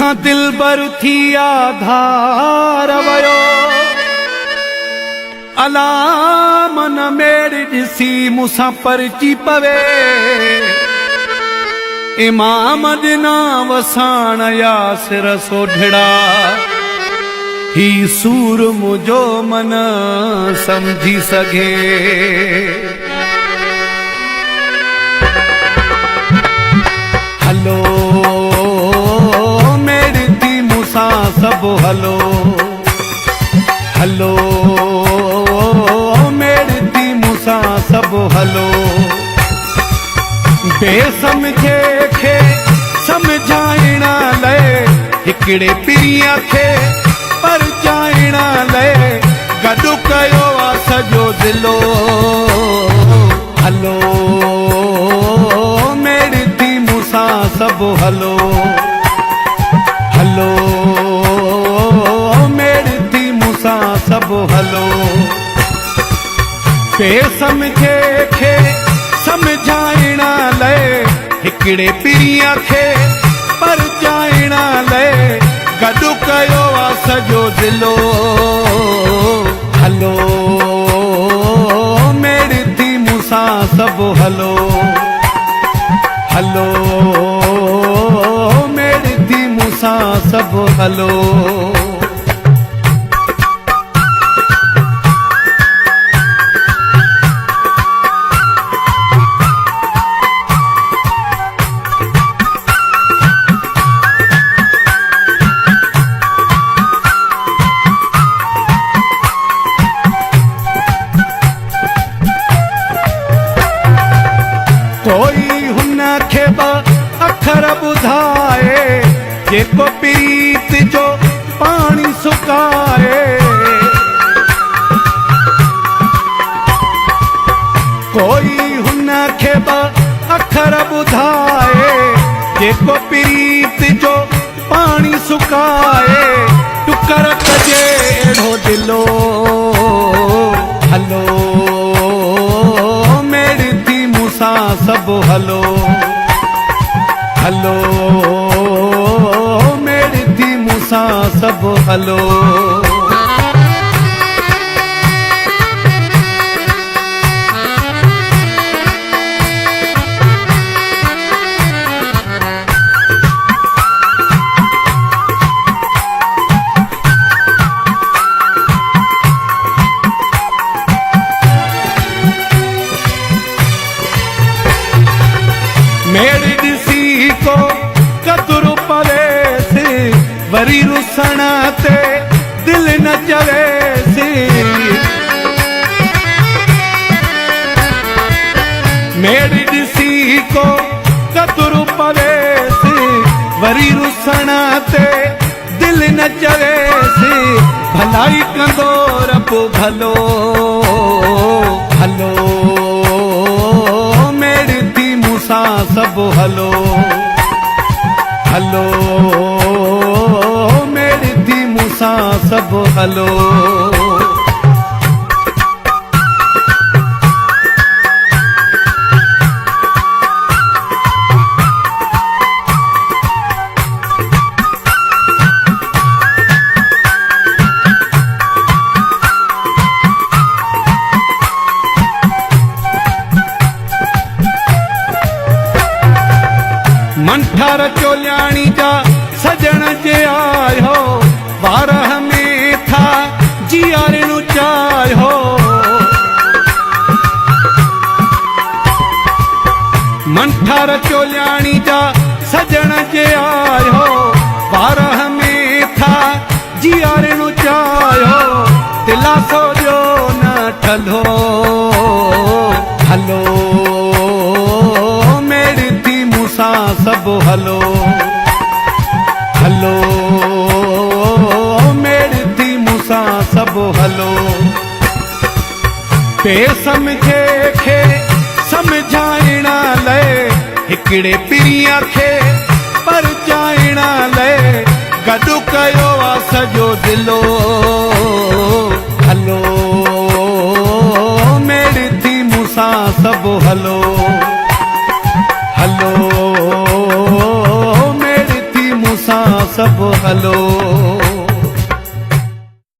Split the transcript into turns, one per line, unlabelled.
मूंसां दिलबर थी आधार वयो अला मन मेड़ ॾिसी मूंसां परची पवे इमाम ॾिना वसाण यासिर सोढड़ा ही सूर मुझो मन समझी सघे हलो मेड़ थी मूंसां सभु हलो हलो मेड़ थी मूंसां सभु हलो बेसमझे खे समझाइण लाइ हिकिड़े पीअ खे परचाइण लाइ गॾु कयो आहे सॼो ज़िलो हलो मेड़ थी मूंसां सभु हलो हलो मेड़ थी मूंसां सभु हलो बेसमझे खे समझाइण लाइ हिकिड़े पीअ खे परचाइण लाइ गॾु कयो आहे सॼो ज़िलो हलो मेड़ थी मूंसां सभु हलो हलो मेड़ थी मूंसां सभु हलो कोई हुन खे अखर ॿुधाए जेको प्रीत जो पाणी सुकाए कोई हुन खे अखर ॿुधाए जेको प्रीत जो पाणी सुकाए टुकर कजे अहिड़ो दिलो हलो मेड़ थी मूंसां सभु हलो हलो मेड़ थी मूंसां सभु हलो मेड़ ॾिसी को कतुरु पवेसि वरी रुसण ते दिल न चवेसि मेड़ ॾिसी को कतुरु पवेसि वरी रुसण ते दिल न चवेसि भलाई कंदो रब भलो हलो मेड़ थी मूंसां सभु हलो हलो मेड़ थी मूंसां सभु हलो मंठर चोलियाणी जा सजण जे आयो बारह में था जियारणु चाहियो मंठर चोलियाणी जा सजण जे आयो बारह में था जियारणु चाहियो दिलासो जो न ठलो हलो मेड़ थी मूंसां सभु हलो हलो मेड़ थी मूंसां सभु हलो बेसमझे खे समझाइण लाइ हिकिड़े पीअ खे परचाइण लाइ गॾु कयो आहे सॼो ज़िलो हलो मेड़ थी मूंसां सभु हलो हलो मेड़ थी मूंसां सभु हलो